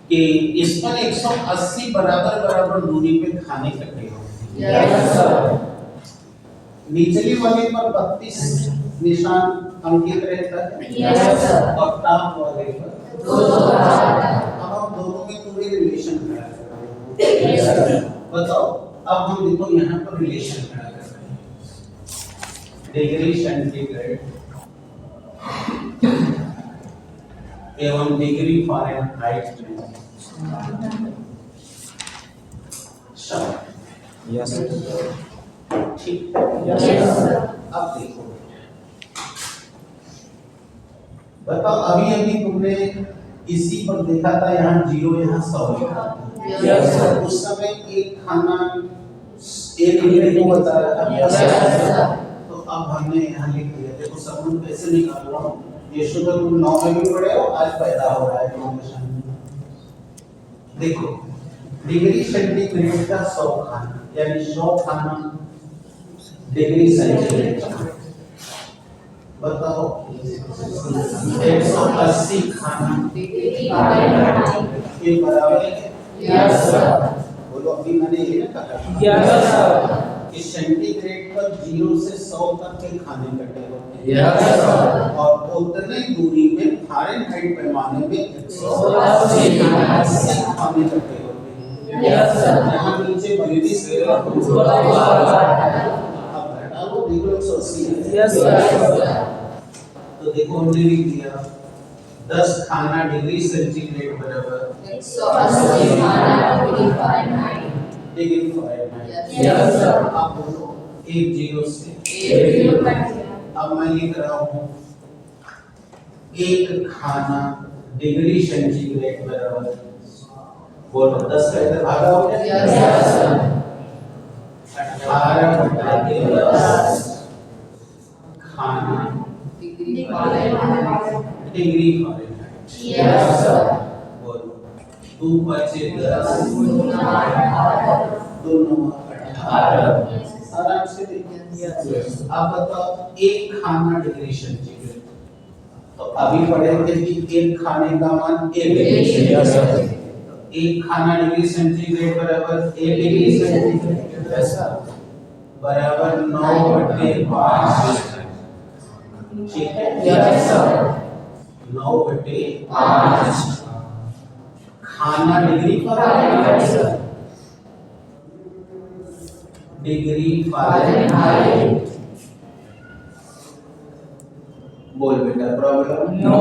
कि इस पर 180 बराबर बराबर दूरी पे खाने कटे हो। निचली वाले पर 32 निशान अंकित रहता है और टॉप वाले पर 2। अब हम दोनों में पूरे रिलेशन खड़ा कर रहे हैं। बताओ अब हम देखो यहाँ पर रिलेशन खड़ा कर रहे हैं। डिग्री सेंटीग्रेड एवं डिग्री फ़ारेनहाइट में यस ठीक है। अब देखो बताओ अभी अभी तुमने इसी पर देखा था यहाँ 0 यहाँ 100 लिखा था। उस समय एक खाना 1 मिनट को बता रहा था। तो अब हमने यहाँ लिख दिया। देखो सबूत कैसे निकाल रहा हूँ। ये शुद्ध तुम 9 में भी पढ़े हो, आज पैदा हो रहा है इनोवेशन। देखो डिग्री सेंटीग्रेड का 100 खाना यानी 100 खाना डिग्री सेंटीग्रेड का। बताओ 180 खाना के बराबर है। बोलो अभी मैंने ये ना कहा कि सेंटीग्रेड पर 0 से 100 तक के खाने कटे होते हैं और उतने दूरी में फ़ारेनहाइट पैमाने में 180 खाने कटे होते हैं। यहाँ नीचे मल्टी स्केल अब घटा लो देखो 180 है। तो देखो हमने लिख दिया 10 खाना डिग्री सेंटीग्रेड बराबर 180 खाना डिग्री फ़ारेनहाइट। आप बोलो 1 0 से 1 0। अब मैं लिख रहा हूँ 1 खाना डिग्री सेंटीग्रेड बराबर बोलो 10 का इधर भागा हो गया 18/10 खाना डिग्री फ़ारेनहाइट। बोलो 2 5 10 2 9 18। आराम से आप बताओ 1 खाना डिग्री सेंटीग्रेड। तो अभी पढ़े थे कि 1 खाने का मान 1 डिग्री सेंटीग्रेड। 1 खाना डिग्री सेंटीग्रेड बराबर 1 डिग्री सेंटीग्रेड बराबर 9/5। ठीक है 9/5 खाना डिग्री फ़ारेनहाइट। डिग्री फ़ारेनहाइट बोल बेटा प्रॉब्लम नो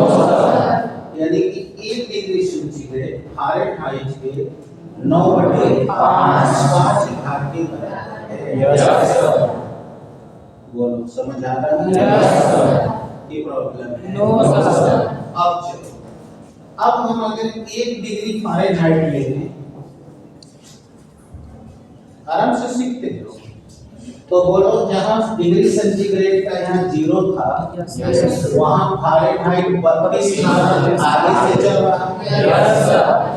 यानी कि 1 डिग्री सेंटीग्रेड फ़ारेनहाइट के 9/5 घात के बराबर है। बोलो समझ आ रहा है? ये प्रॉब्लम है नो सर। अब चलो अब हम अगर 1 डिग्री फ़ारेनहाइट लेंगे आराम से सीखते हो। तो बोलो जहाँ डिग्री सेंटीग्रेड का यहाँ 0 था वहाँ फ़ारेनहाइट 32 आगे से चल रहा है।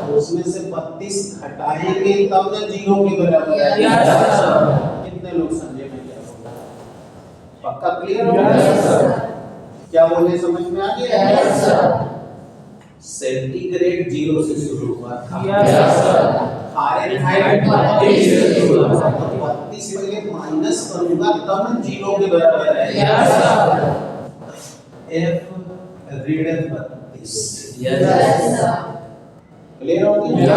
तो उसमें से 32 घटाएंगे तब ना 0 के बराबर है। कितने लोग समझे में क्या होगा? पक्का क्लियर हो गया? क्या बोले समझ में आ गया? सेंटीग्रेड 0 से शुरू हुआ था। फ़ारेनहाइट 32 से शुरू हुआ था। 32 पहले माइनस करूंगा तब 0 के बराबर है। F ऋण 32। क्लियर हो गया?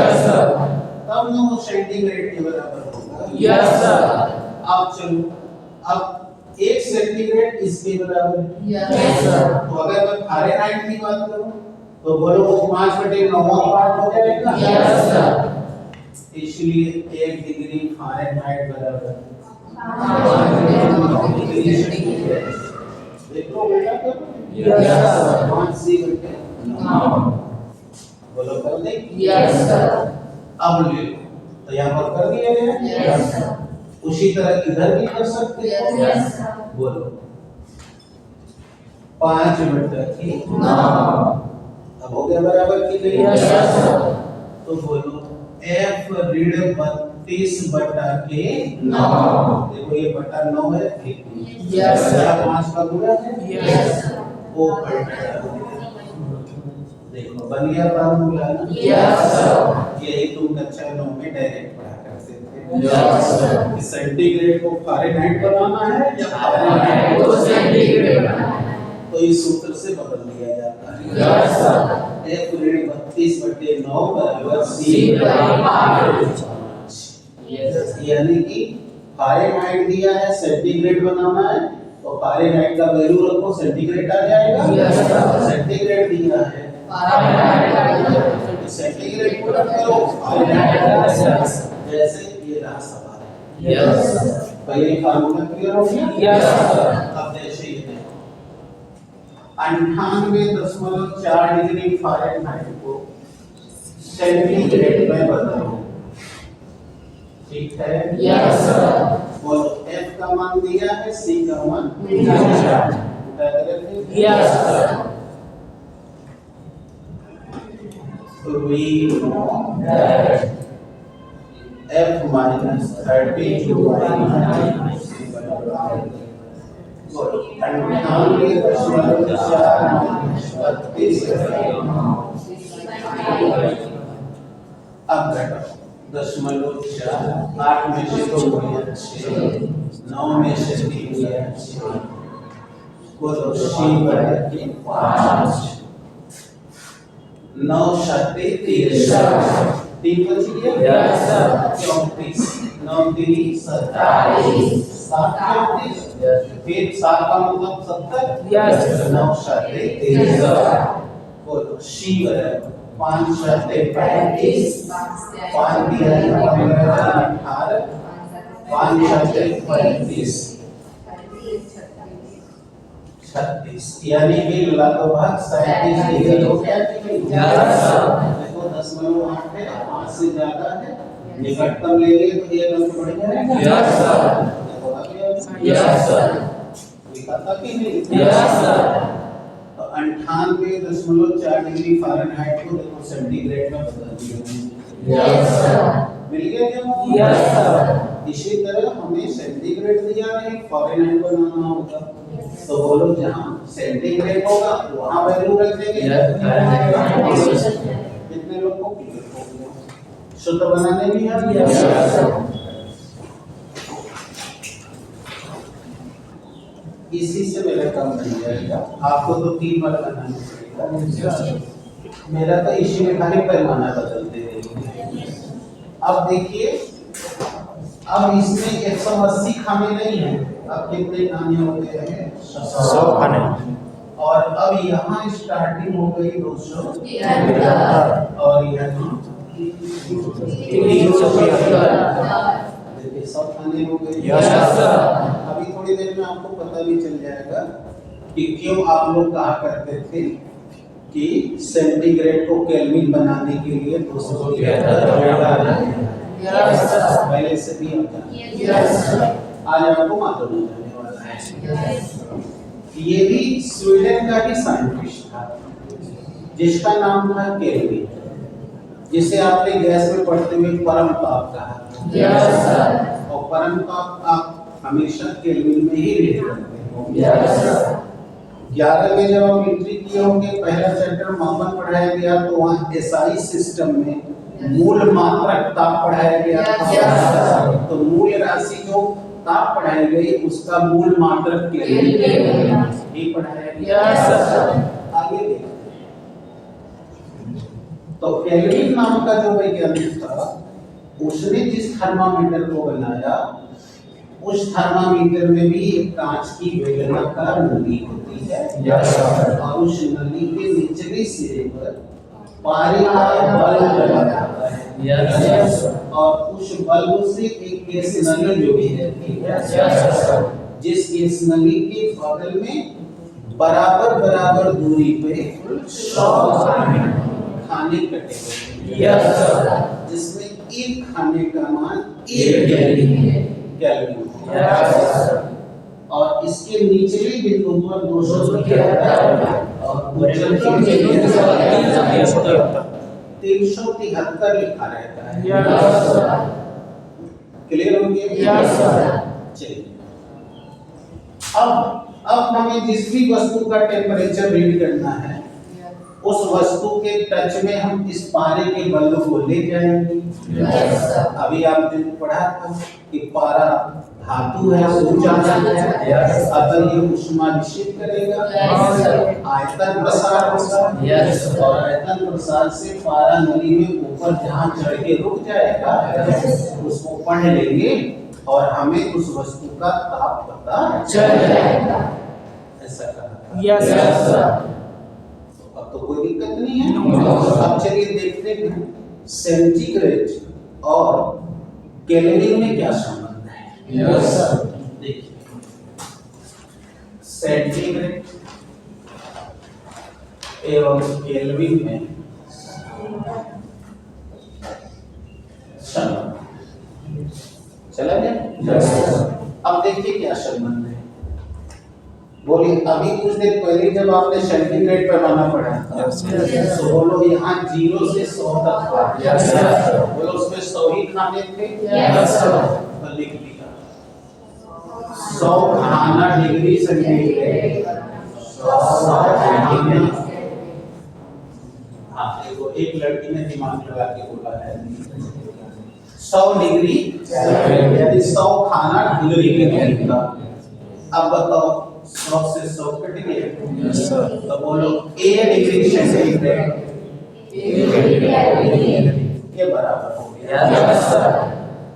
तब ना वो सेंटीग्रेड के बराबर होगा। अब चलो अब 1 सेंटीग्रेड इसके बराबर है। तो अगर मैं फ़ारेनहाइट की बात करूं तो बोलो वो 5/9 पार्ट हो जाएगा। इसलिए 1 डिग्री फ़ारेनहाइट बराबर देखो बेटा कब 5 से 9 बोलो कर दे। अब ले लो तो यहाँ पर कर दिया गया। उसी तरह इधर भी कर सकते हैं। बोलो 5/9 अब हो गया बराबर की नहीं? तो बोलो F ऋण 32/9। देखो ये बटा 9 है। 5 का गुणा है। वो देखो बन गया फार्मूला ना? Yes sir. यही तुम कक्षा 9 में डायरेक्ट पढ़ा करते थे। Yes sir. कि सेंटीग्रेड को फ़ारेनहाइट बनाना है या फ़ारेनहाइट को सेंटीग्रेड बनाना है, तो इस सूत्र से बदल दिया जाता है। Yes sir. F ऋण 32/9 बराबर C यस यानी कि फ़ारेनहाइट दिया है, सेंटीग्रेड बनाना है तो फ़ारेनहाइट का वैल्यू रखो, सेंटीग्रेड आ जाएगा। Yes sir. सेंटीग्रेड दिया है फ़ारेनहाइट तो सेंटीग्रेड को रख करो फ़ारेनहाइट जैसे ये रहा सवाल। यस पहले फार्मूला क्लियर हो गया? Yes sir. अब जैसे ये देखो 98.4 डिग्री फ़ारेनहाइट को सेंटीग्रेड में बदलो। ठीक है? Yes sir. बोलो F का मान दिया है, C का मान yes sir. we know that F minus 32 बोलो 98.4 अब घटाओ 0.4 8 में से 2 गया 6 9 में से 3 गया 6 बोलो C बराबर 5 9 7 30 3 बच गया यस सर। 34 9 3 27 7 34 फिर 7 का मतलब 70 यस 9 7 30 बोलो C बराबर 5 7 35 5 दिया है 18 5 7 35 36 यानी कि लगभग 37 डिग्री हो गया कि नहीं? देखो 10.8 है 5 से ज्यादा है, निकटतम लेंगे तो ये अंक बढ़ जाएगा। Yes sir. देखो आ गया? Yes sir. लिखा था कि नहीं? Yes sir. तो 98.4 डिग्री फ़ारेनहाइट को देखो सेंटीग्रेड में बदल दिया। Yes sir. मिल गया क्या? Yes sir. इसी तरह हमें सेंटीग्रेड दिया है, फ़ारेनहाइट बनाना होगा तो बोलो जहाँ सेंटीग्रेड होगा वहाँ वैल्यू रख देंगे। कितने लोग को क्लियर हो गया? सूत्र बनाने भी आ गया। इसी से मेरा काम बन जाएगा। आपको तो 3 बार बनाना पड़ेगा, मेरा तो इसी में खाली पैमाना बदलते रहेंगे। अब देखिए अब इसमें 180 खाने नहीं है, अब कितने खाने हो गए हैं? 100 खाने। और अब यहाँ स्टार्टिंग हो गई 200 और यहाँ 375। देखिए 100 खाने हो गए। Yes sir. अभी थोड़ी देर में आपको पता भी चल जाएगा कि क्यों आप लोग कहा करते थे कि सेंटीग्रेड को केल्विन बनाने के लिए 273 पहले से भी आज आपको मालूम हो जाने वाला है। ये भी स्वीडन का ही साइंटिस्ट था जिसका नाम था केल्विन, जिसे आपने गैस में पढ़ते हुए परम ताप कहा। और परम ताप आप हमेशा केल्विन में ही रीड करते हो। 11 में जब आप एंट्री किए होंगे पहला चैप्टर मापन पढ़ाया गया तो वहाँ एसआई सिस्टम में मूल मात्रक ताप पढ़ाया गया था। तो मूल राशि जो ताप पढ़ाई गई उसका मूल मात्रक केल्विन ही पढ़ाया गया। आगे देखते तो केल्विन नाम का जो वैज्ञानिक था उसने जिस थर्मामीटर को बनाया उस थर्मामीटर में भी एक कांच की बेलनाकार नली होती है और उस नली के निचले सिरे पर पारे का बल्ब लगा रहता है और उस बल्ब से एक गैस नली जुड़ी रहती है जिस गैस नली के बगल में बराबर बराबर दूरी पे 100 खाने कटे होते हैं जिसमें एक खाने का मान 1 केल्विन और इसके निचले बिंदु पर 273 और ऊंचे 373 लिखा रहता है। क्लियर हो गया? चलिए अब हमें जिस भी वस्तु का टेम्परेचर रीड करना है उस वस्तु के टच में हम इस पारे के बल्ब को ले जाएंगे। Yes, sir. अभी आपने पढ़ा था कि पारा धातु है, ऊर्जा है, Yes. अतः ये ऊष्मा निश्चित करेगा। Yes, sir. आयतन प्रसार होगा। Yes, sir. और आयतन प्रसार से पारा नली में ऊपर जहाँ चढ़ के रुक जाएगा, उसको पढ़ लेंगे और हमें उस वस्तु का ताप पता चल जाएगा। ऐसा कहा। Yes, sir. अब तो कोई दिक्कत नहीं है। No. अब चलिए देखते हैं सेंटीग्रेड और केल्विन में क्या संबंध है। Yes, sir. देखिए सेंटीग्रेड एवं केल्विन में संबंध चला गया। Yes, sir. अब देखिए क्या संबंध है। बोलिए अभी कुछ देर पहले जब आपने सेंटीग्रेड पैमाना पढ़ा था, Yes, sir. तो बोलो यहाँ 0 से 100 तक था। Yes, sir. बोलो उसमें 100 ही खाने थे। Yes, sir. तो लिख लिया 100 खाना डिग्री सेंटीग्रेड। 100 खाना। हाँ देखो एक लड़की ने दिमाग लगा के बोला है 100 डिग्री यानी 100 खाना डिग्री के का। अब बताओ 100 से 100 कट गया। Yes, sir. तो बोलो A डिग्री सेंटीग्रेड के बराबर हो गया। Yes, sir.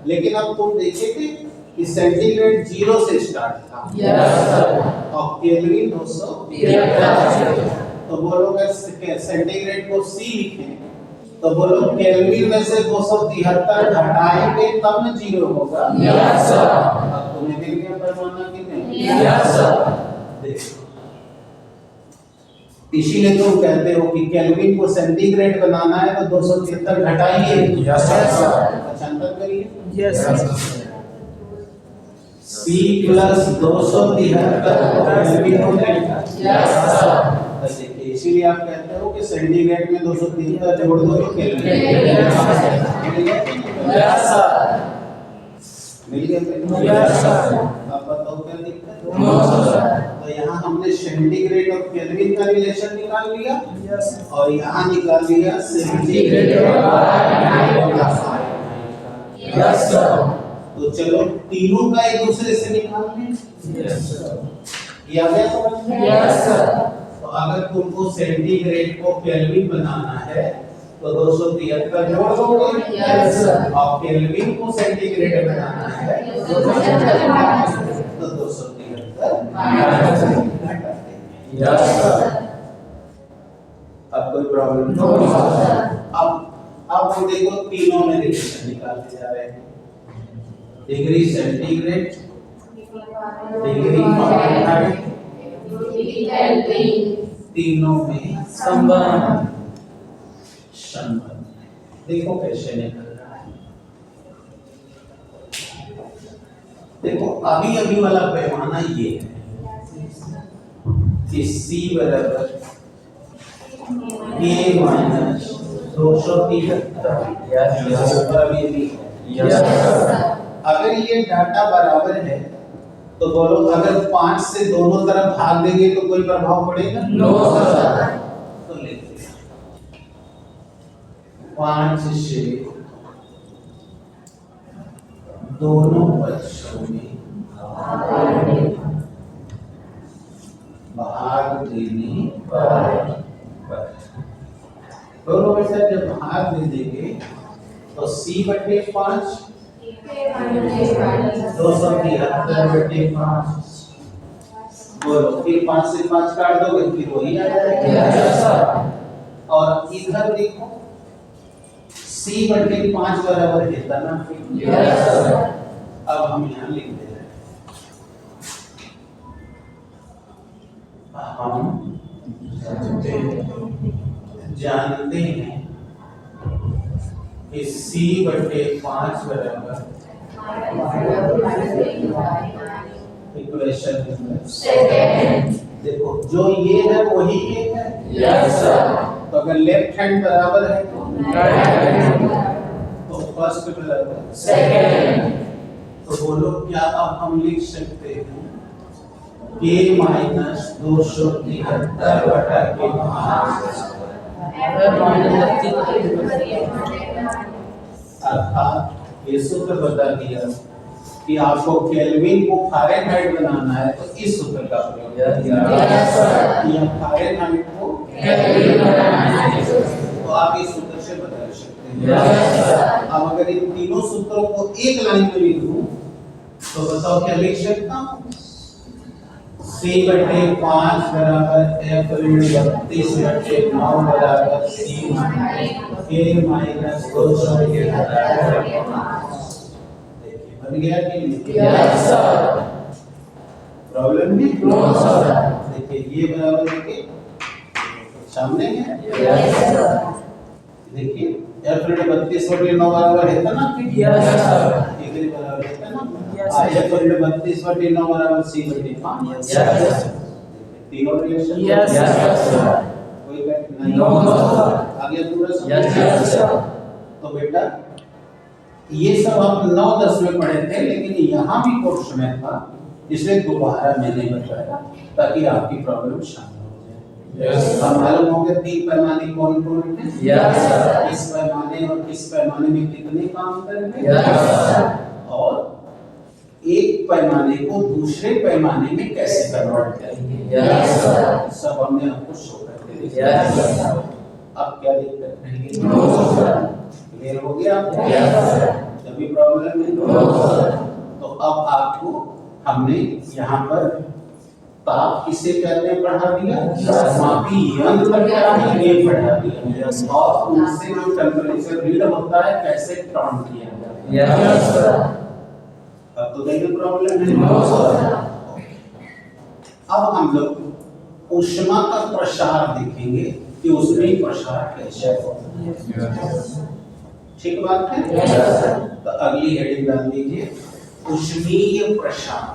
लेकिन अब तुम देखे थे कि सेंटीग्रेड 0 से स्टार्ट था Yes, sir. और केल्विन 200। तो बोलो अगर सेंटीग्रेड को C लिखें तो बोलो केल्विन में से 273 घटाएंगे तब न 0 होगा। Yes, sir. अब तुम्हें मिल गया पैमाना कि नहीं? Yes, sir. देखो इसीलिए तुम कहते हो कि केल्विन को सेंटीग्रेड बनाना है तो 273 घटाइए। Yes, sir. पचहत्तर करिए। Yes, sir. C plus 273 kelvin हो जाएगा। Yes, sir. तो देखिए इसीलिए आप कहते हो कि सेंटीग्रेड में 273 जोड़ दो तो केल्विन मिल गया। Yes, sir. मिल गया। Yes, sir. अब बताओ क्या दिक्कत है? No, sir. तो यहाँ हमने सेंटीग्रेड और केल्विन का रिलेशन निकाल लिया Yes. और यहाँ निकाल लिया सेंटीग्रेड और Yes, sir. तो चलो तीनों का एक दूसरे से निकाल लें। Yes, sir. ये आ गया समझ में? Yes, sir. तो अगर तुमको सेंटीग्रेड को केल्विन बनाना है तो 273 जोड़ दोगे। Yes, sir. और केल्विन को सेंटीग्रेड बनाना है तो 273 घटा देंगे। Yes, sir. अब कोई प्रॉब्लम No, sir. अब हम देखो तीनों में रिलेशन निकालते जा रहे हैं। डिग्री सेंटीग्रेड, डिग्री फारेनहाइट, तीनों में संबंध। संबंध। देखो कैसे निकल रहा है। देखो अभी अभी वाला पैमाना ये है कि C बराबर K माइनस 273। अभी भी है। Yes, sir. अगर ये डाटा बराबर है तो बोलो अगर 5 से दोनों तरफ भाग देंगे तो कोई प्रभाव पड़ेगा? No, sir. तो लिखते हैं 5 से दोनों पक्षों में भाग देने पर दोनों बच्चा जब भाग दे देंगे तो C/5 273/5 बोलो फिर 5 से 5 काट दोगे फिर वही आ जाएगा। Yes, sir. और इधर देखो C/5 बराबर कितना? Yes, sir. अब हम यहाँ लिख दे रहे हैं हम जानते हैं कि C/5 बराबर इक्वेशन देखो जो ये है वही ये है। Yes, sir. तो अगर लेफ्ट हैंड बराबर है Right. तो फर्स्ट बराबर Second. तो बोलो क्या अब हम लिख सकते हैं K माइनस 273/5 अर्थात ये सूत्र बता दिया कि आपको केल्विन को फारेनहाइट बनाना है तो इस सूत्र का प्रयोग किया या फारेनहाइट को तो आप इस सूत्र से बदल सकते हैं। अब अगर इन तीनों सूत्रों को एक लाइन में लिख दूं तो बताओ क्या लिख सकता हूं? C/5 बराबर F ऋण 32/9 बराबर C K माइनस 200 के बराबर। देखिए बन गया कि नहीं? प्रॉब्लम नहीं? देखिए ये बराबर देखिए सामने है। देखिए F ऋण 32/9 बराबर है ना? इधर बराबर है ना? F ऋण 32/9 बराबर C/5। तीनों रिलेशन कोई कट नहीं। आगे पूरा समझ। तो बेटा ये सब आप 9-10 में पढ़े थे, लेकिन यहाँ भी कोर्स में था इसलिए दोबारा मैंने बताया ताकि आपकी प्रॉब्लम शामिल हो जाए। हम मालूम हो गया 3 पैमाने कौन कौन है, किस पैमाने और किस पैमाने में कितने काम करेंगे, और एक पैमाने को दूसरे पैमाने में कैसे कन्वर्ट करेंगे, सब हमने आपको शो करके दिखाया। अब क्या दिक्कत है? क्लियर हो गया? जब भी प्रॉब्लम है तो अब आपको हमने यहाँ पर ताप किसे कहते हैं पढ़ा दिया, मापी यंत्र क्या है ये पढ़ा दिया, और उनसे जो टेम्परेचर रीड होता है कैसे काउंट किया जाता है। अब तो देखिए प्रॉब्लम है। अब हम लोग ऊष्मा का प्रसार देखेंगे कि उसमें प्रसार कैसे होता है। ठीक बात है? तो अगली हेडिंग डाल दीजिए ऊष्मीय प्रसार।